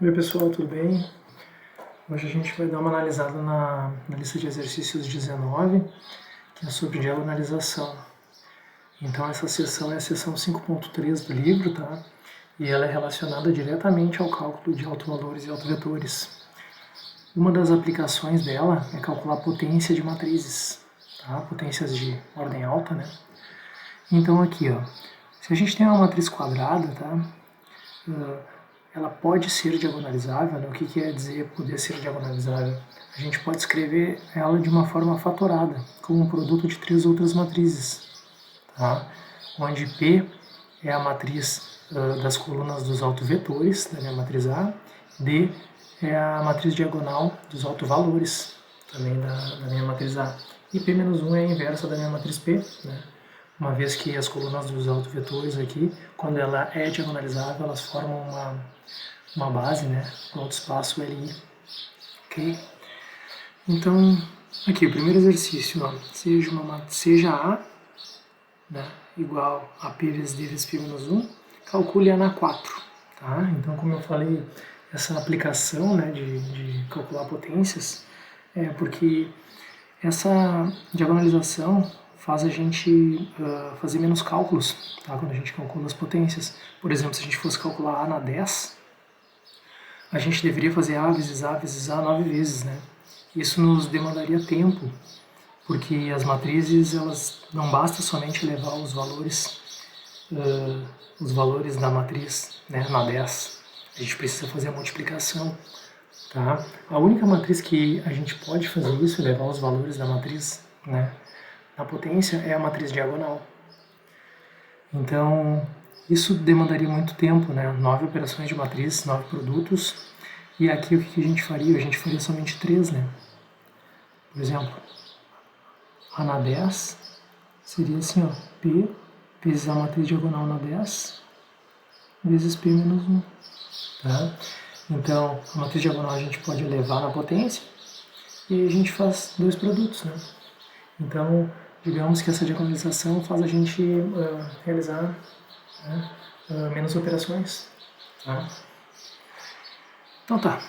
Oi pessoal, tudo bem? Hoje a gente vai dar uma analisada na lista de exercícios 19, que é sobre diagonalização. Então essa seção é a seção 5.3 do livro, tá? E ela é relacionada diretamente ao cálculo de autovalores e autovetores. Uma das aplicações dela é calcular a potência de matrizes, tá? Potências de ordem alta, né? Então aqui, ó, se a gente tem uma matriz quadrada, tá? Ela pode ser diagonalizável, né? O que quer dizer poder ser diagonalizável? A gente pode escrever ela de uma forma fatorada, como um produto de três outras matrizes, tá? Onde P é a matriz das colunas dos autovetores, da minha matriz A, D é a matriz diagonal dos autovalores, também da minha matriz A, e P-1 é a inversa da minha matriz P, né? Uma vez que as colunas dos autovetores aqui, quando ela é diagonalizável, elas formam uma base, né, para outro espaço LI. Ok? Então, aqui, o primeiro exercício, ó, seja A, né, igual a P vezes D vezes P-1, calcule A na 4. Tá? Então, como eu falei, essa aplicação, né, de calcular potências é porque essa diagonalização faz a gente fazer menos cálculos, tá? Quando a gente calcula as potências. Por exemplo, se a gente fosse calcular A na 10, a gente deveria fazer A vezes A vezes A 9 vezes, né? Isso nos demandaria tempo, porque as matrizes, elas não basta somente levar os valores da matriz, né, na 10. A gente precisa fazer a multiplicação, tá? A única matriz que a gente pode fazer isso, levar os valores da matriz, né, na potência, é a matriz diagonal. Então, isso demandaria muito tempo, né? 9 operações de matriz, 9 produtos. E aqui o que a gente faria? A gente faria somente 3, né? Por exemplo, A na 10 seria assim, ó, P vezes a matriz diagonal na 10 vezes P menos 1. Tá? Então, a matriz diagonal a gente pode elevar na potência e aí a gente faz dois produtos, né? Então, digamos que essa diagonalização faz a gente realizar, né, menos operações. Tá? Então tá.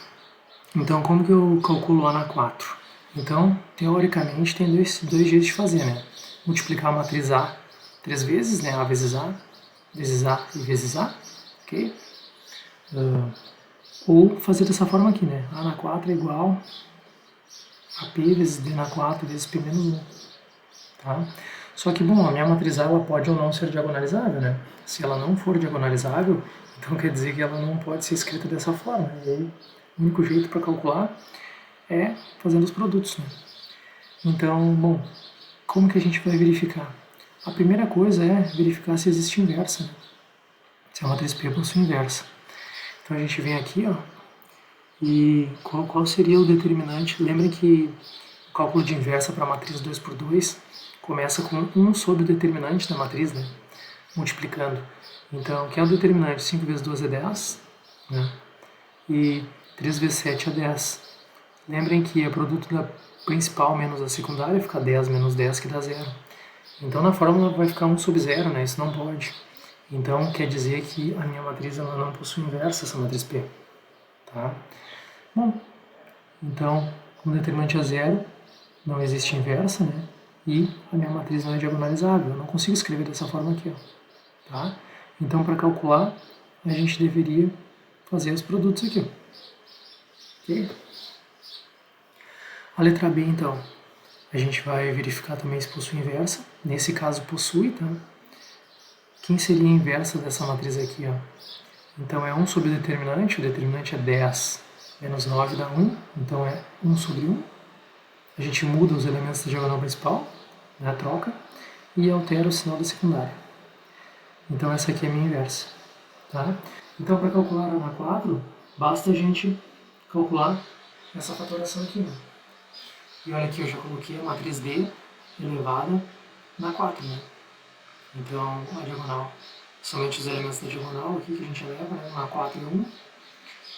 Então, como que eu calculo A na 4? Então, teoricamente, tem dois jeitos de fazer, né? Multiplicar a matriz A 3 vezes, né? A vezes A e vezes A, ok? Ou fazer dessa forma aqui, né? A na 4 é igual a P vezes D na 4 vezes P menos 1, tá? Só que, bom, a minha matriz A ela pode ou não ser diagonalizável, né? Se ela não for diagonalizável, então quer dizer que ela não pode ser escrita dessa forma. E aí, o único jeito para calcular é fazendo os produtos, né? Então, bom, como que a gente vai verificar? A primeira coisa é verificar se existe inversa, né? Se a matriz P possui inversa. Então a gente vem aqui, ó, e qual seria o determinante? Lembrem que o cálculo de inversa para a matriz 2×2 começa com 1 sobre o determinante da matriz, né? Multiplicando. Então, quem é o determinante? 5 vezes 2 é 10, né? E 3 vezes 7 é 10. Lembrem que é produto da principal menos a secundária, fica 10 menos 10 que dá 0. Então na fórmula vai ficar 1 sobre 0, né? Isso não pode. Então quer dizer que a minha matriz ela não possui inversa, essa matriz P. Tá? Bom, então como o determinante é 0, não existe inversa, né? E a minha matriz não é diagonalizável. Eu não consigo escrever dessa forma aqui, ó. Tá? Então para calcular, a gente deveria fazer os produtos aqui. Ok? A letra B, então, a gente vai verificar também se possui inversa. Nesse caso, possui, tá? Quem seria a inversa dessa matriz aqui, ó? Então, é 1 sobre o determinante é 10 menos 9 dá 1, então é 1 sobre 1. A gente muda os elementos da diagonal principal, né, troca, e altera o sinal da secundária. Então, essa aqui é a minha inversa. Tá? Então, para calcular a na 4, basta a gente calcular essa fatoração aqui, né? E olha aqui, eu já coloquei a matriz D elevada na 4, né? Então, a diagonal, somente os elementos da diagonal aqui que a gente eleva, né? Na 4 é 1,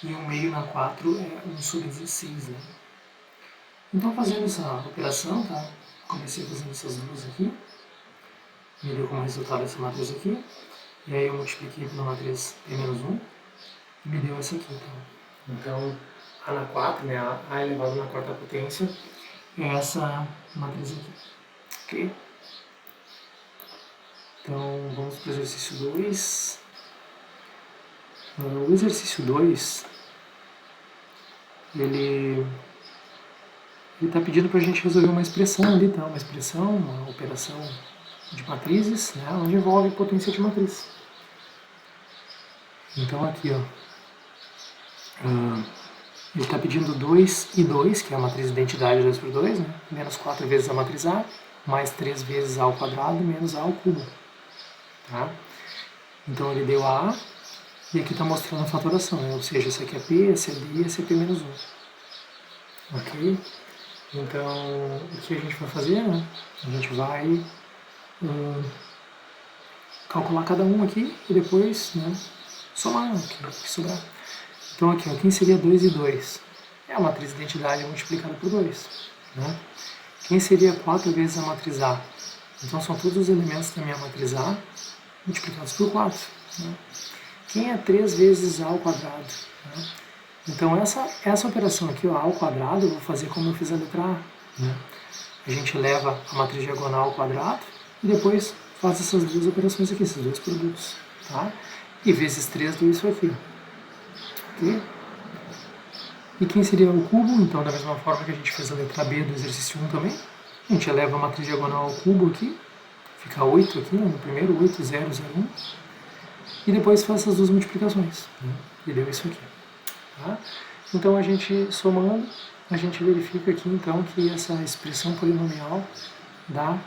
e 1 meio na 4 é 1 sobre 16, né? Então, fazendo essa operação, tá? Comecei fazendo essas duas aqui, me deu como resultado essa matriz aqui, e aí eu multipliquei pela matriz P menos 1, e me deu essa aqui, então. Então, a na 4, né, a elevado na quarta potência, é essa matriz aqui, ok? Então, vamos para o exercício 2. O exercício 2, ele está pedindo para a gente resolver uma expressão ali, tá? Uma expressão, uma operação de matrizes, né, onde envolve potência de matriz. Então aqui, ó, ele está pedindo 2 e 2, que é a matriz de identidade 2 por 2, né? Menos 4 vezes a matriz A, mais 3 vezes A ao quadrado, menos A ao cubo. Tá? Então ele deu A, e aqui está mostrando a fatoração, né? Ou seja, esse aqui é P, esse é D, esse é P menos 1. Ok? Então, o que a gente vai fazer, né? A gente vai calcular cada um aqui e depois, né, somar o que sobrar. Então aqui, ó, quem seria 2 e 2? É a matriz de identidade multiplicada por 2. Né? Quem seria 4 vezes a matriz A? Então são todos os elementos da minha matriz A multiplicados por 4. Né? Quem é 3 vezes A ao quadrado? Né? Então essa operação aqui, ó, A ao quadrado, eu vou fazer como eu fiz a letra A. Né? A gente leva a matriz diagonal ao quadrado e depois faz essas duas operações aqui, esses dois produtos. Tá? E vezes 3 deu isso aqui. Okay? E quem seria o cubo? Então, da mesma forma que a gente fez a letra B do exercício 1 também, a gente eleva a matriz diagonal ao cubo aqui, fica 8 aqui, né, no primeiro, 8, 0, 0, 1, e depois faz essas duas multiplicações, né, e deu isso aqui. Tá? Então, a gente somando, a gente verifica aqui, então, que essa expressão polinomial dá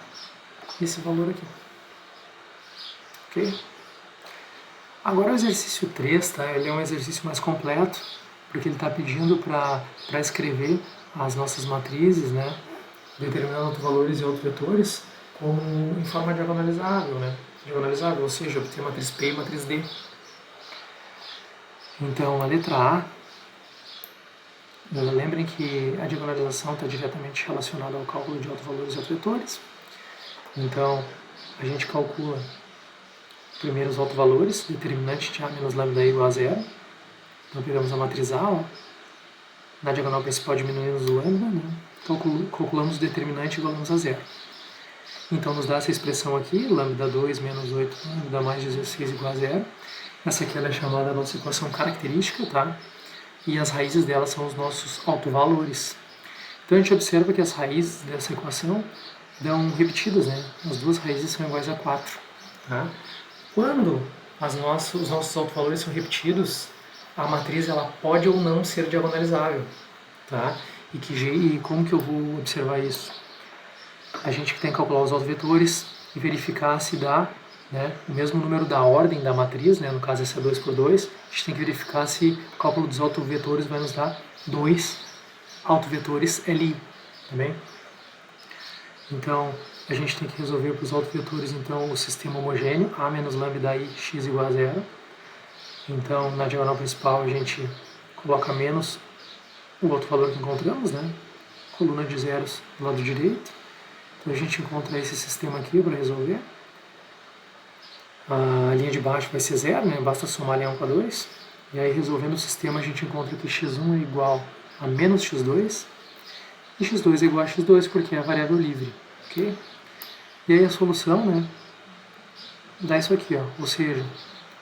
esse valor aqui. Ok? Agora o exercício 3, tá? Ele é um exercício mais completo, porque ele está pedindo para escrever as nossas matrizes, né, determinando autovalores e autovetores, como em forma diagonalizável, né? Diagonalizável, ou seja, obter matriz P e matriz D. Então, a letra A, lembrem que a diagonalização está diretamente relacionada ao cálculo de autovalores e autovetores. Então, a gente calcula primeiro os autovalores, determinante de A menos lambda igual a 0. Então pegamos a matriz A, ó, na diagonal principal diminuímos o lambda, né? Calculamos o determinante e igualamos a 0. Então nos dá essa expressão aqui, lambda 2 menos 8, lambda mais 16 igual a 0. Essa aqui ela é chamada a nossa equação característica, tá? E as raízes dela são os nossos autovalores. Então a gente observa que as raízes dessa equação dão repetidas, né? As duas raízes são iguais a 4. Tá? Quando os nossos autovalores são repetidos, a matriz ela pode ou não ser diagonalizável. Tá? E como que eu vou observar isso? A gente tem que calcular os autovetores e verificar se dá, né, o mesmo número da ordem da matriz, né, no caso esse é 2 por 2, a gente tem que verificar se o cálculo dos autovetores vai nos dar 2 autovetores LI. Tá bem? Então, a gente tem que resolver para os autovetores, então, o sistema homogêneo, A menos lambda I, x igual a 0. Então, na diagonal principal, a gente coloca menos o outro valor que encontramos, né? Coluna de zeros do lado direito. Então, a gente encontra esse sistema aqui para resolver. A linha de baixo vai ser 0, né? Basta somar a linha 1 com a 2. E aí, resolvendo o sistema, a gente encontra que x1 é igual a menos x2. E x2 é igual a x2 porque é a variável livre. Ok? E aí a solução, né, dá isso aqui, ó. Ou seja,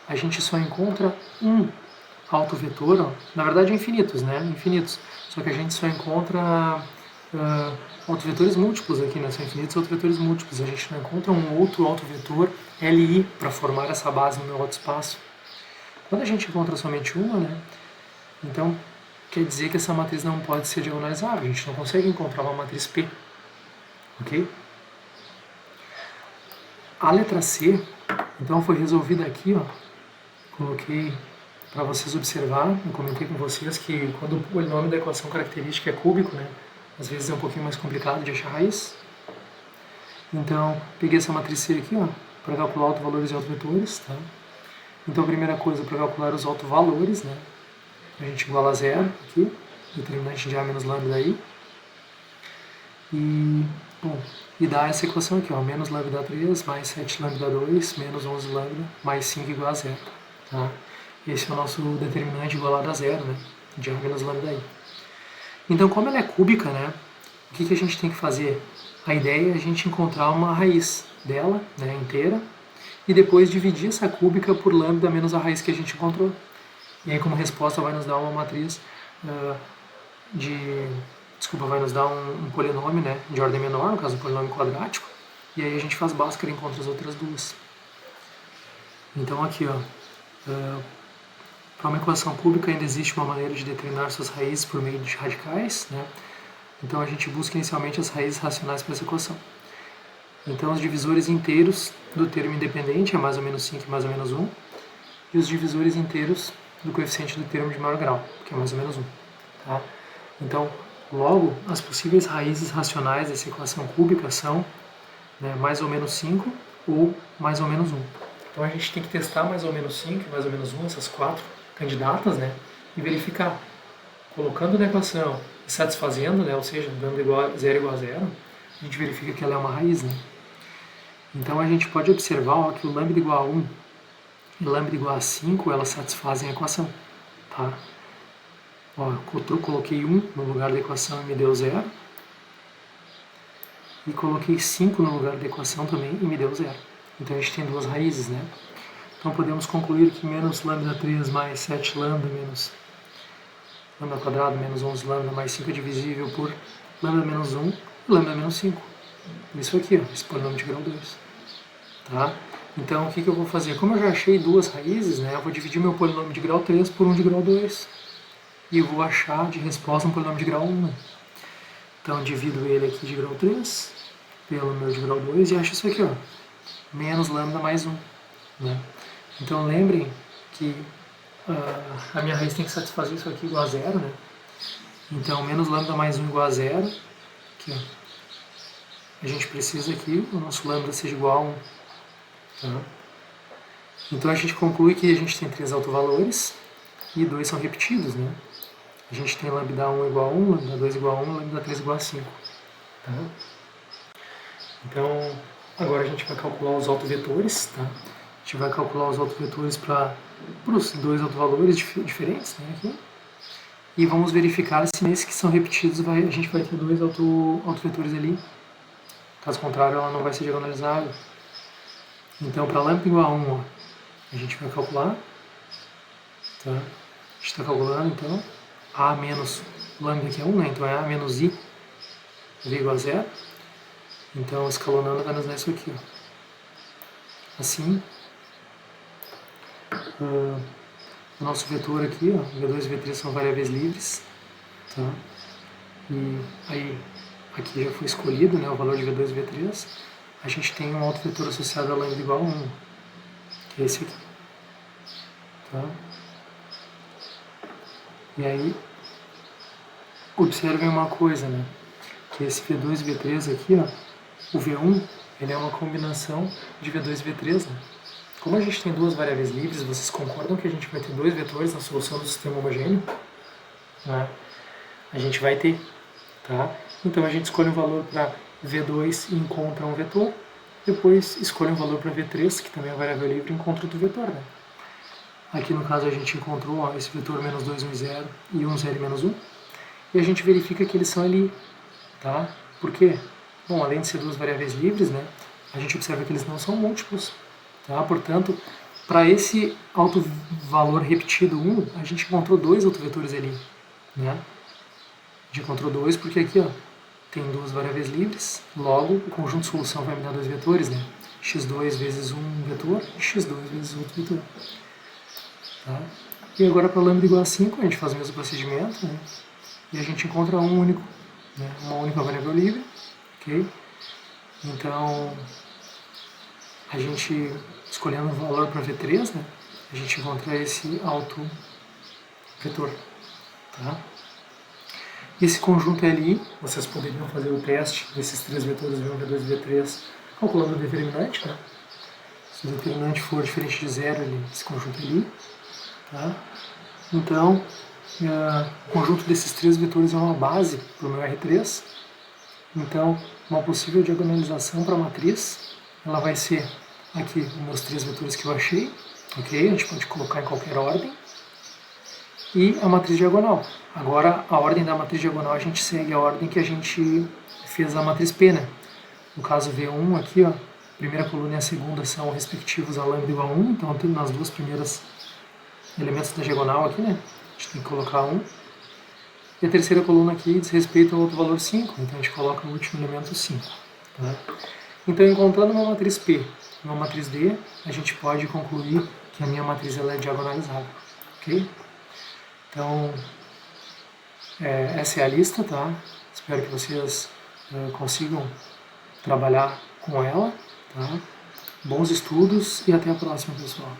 a gente só encontra um autovetor, ó. Na verdade infinitos, né, infinitos. Só que a gente só encontra autovetores múltiplos aqui, né, são infinitos autovetores múltiplos. A gente não encontra um outro autovetor LI para formar essa base no meu autoespaço. Quando a gente encontra somente uma, né, então quer dizer que essa matriz não pode ser diagonalizável. A gente não consegue encontrar uma matriz P. Ok? A letra C, então, foi resolvida aqui, ó. Coloquei para vocês observar, eu comentei com vocês que quando o polinômio da equação característica é cúbico, né, às vezes é um pouquinho mais complicado de achar raiz. Então, peguei essa matriz C aqui, ó, para calcular autovalores e autovetores, tá? Então, a primeira coisa, para calcular os autovalores, né, a gente iguala a 0 aqui, determinante de A menos lambda I. E dá essa equação aqui, ó, menos lambda 3 mais 7 lambda 2 menos 11 lambda mais 5 igual a 0. Tá? Esse é o nosso determinante igualado a 0, né? de A menos lambda I. Então, como ela é cúbica, né, o que a gente tem que fazer? A ideia é a gente encontrar uma raiz dela, né, inteira, e depois dividir essa cúbica por lambda menos a raiz que a gente encontrou. E aí, como resposta, vai nos dar uma matriz vai nos dar um polinômio, né, de ordem menor, no caso um polinômio quadrático, e aí a gente faz Bhaskara e encontra as outras duas. Então aqui, para uma equação cúbica ainda existe uma maneira de determinar suas raízes por meio de radicais, né? Então a gente busca inicialmente as raízes racionais para essa equação. Então os divisores inteiros do termo independente é mais ou menos 5 e mais ou menos 1, e os divisores inteiros do coeficiente do termo de maior grau, que é mais ou menos 1. Tá? Então, logo, as possíveis raízes racionais dessa equação cúbica são, né, mais ou menos 5 ou mais ou menos 1. Então a gente tem que testar mais ou menos 5 e mais ou menos 1, essas 4 candidatas, né, e verificar. Colocando na equação e satisfazendo, né, ou seja, dando zero igual a zero, a gente verifica que ela é uma raiz. Né? Então a gente pode observar que o lambda igual a 1 e lambda igual a 5, elas satisfazem a equação. Tá? Eu coloquei 1 no lugar da equação e me deu 0. E coloquei 5 no lugar da equação também e me deu 0. Então a gente tem duas raízes, né? Então podemos concluir que menos lambda 3 mais 7 lambda menos lambda quadrado menos 11 lambda mais 5 é divisível por lambda menos 1 e lambda menos 5. Isso aqui, esse polinômio de grau 2. Tá? Então o que eu vou fazer? Como eu já achei duas raízes, né, eu vou dividir meu polinômio de grau 3 por um de grau 2. E eu vou achar de resposta um polinômio de grau 1. Né? Então divido ele aqui de grau 3 pelo meu de grau 2 e acho isso aqui, menos lambda mais 1. Né? Então lembrem que a minha raiz tem que satisfazer isso aqui igual a 0. Né? Então menos lambda mais 1 igual a 0. Aqui, a gente precisa que o nosso lambda seja igual a 1. Tá? Então a gente conclui que a gente tem 3 autovalores e 2 são repetidos. Né? A gente tem lambda 1 igual a 1, lambda 2 igual a 1, lambda 3 igual a 5. Tá? Então, agora a gente vai calcular os autovetores. Tá? A gente vai calcular os autovetores para os 2 autovalores diferentes. Né, aqui. E vamos verificar se nesses que são repetidos a gente vai ter 2 autovetores ali. Caso contrário, ela não vai ser diagonalizável. Então, para lambda igual a 1, a gente vai calcular. Tá? A gente está calculando, então, A menos lambda que é 1, né? Então é A menos I, V igual a 0. Então, escalonando, vai nos dar isso aqui. Assim, o nosso vetor aqui, V2 e V3 são variáveis livres. Tá? E aí, aqui já foi escolhido, né, o valor de V2 e V3. A gente tem um autovetor associado a lambda igual a 1, que é esse aqui. Tá? E aí, observem uma coisa, né? Que esse V2 e V3 aqui, o V1, ele é uma combinação de V2 e V3, né? Como a gente tem duas variáveis livres, vocês concordam que a gente vai ter 2 vetores na solução do sistema homogêneo? Né? A gente vai ter, tá? Então a gente escolhe um valor para V2 e encontra um vetor, depois escolhe um valor para V3, que também é variável livre, e encontra outro vetor, né? Aqui no caso a gente encontrou esse vetor menos 2, 1 e 0 e 1, 0 e menos 1. E a gente verifica que eles são ali. Tá? Por quê? Bom, além de ser duas variáveis livres, né, a gente observa que eles não são múltiplos. Tá? Portanto, para esse autovalor repetido 1, a gente encontrou 2 autovetores ali. Né? A gente encontrou 2 porque aqui tem duas variáveis livres, logo o conjunto de solução vai me dar 2 vetores. Né? x2 vezes um vetor e x2 vezes outro vetor. Tá? E agora para lambda igual a 5, a gente faz o mesmo procedimento, né? E a gente encontra um único, né? Uma única variável livre. Okay? Então, a gente, escolhendo o valor para V3, né? A gente encontra esse autovetor. Tá? Esse conjunto LI, vocês poderiam fazer o teste desses 3 vetores V1, V2 e V3 calculando o determinante. Né? Se o determinante for diferente de 0, esse conjunto é LI. Tá? Então, o conjunto desses 3 vetores é uma base para o meu R3. Então, uma possível diagonalização para a matriz, ela vai ser aqui os meus 3 vetores que eu achei. Ok? A gente pode colocar em qualquer ordem. e a matriz diagonal. Agora, a ordem da matriz diagonal, a gente segue a ordem que a gente fez a matriz P, né? No caso V1 aqui, ó, a primeira coluna e a segunda são respectivos a lambda igual a 1, então nas duas primeiras elementos da diagonal aqui, né? A gente tem que colocar 1. E a terceira coluna aqui diz respeito ao outro valor 5, então a gente coloca o último elemento 5. Tá? Então, encontrando uma matriz P e uma matriz D, a gente pode concluir que a minha matriz ela é diagonalizável. Ok? Então, essa é a lista, tá? Espero que vocês consigam trabalhar com ela, tá? Bons estudos e até a próxima, pessoal.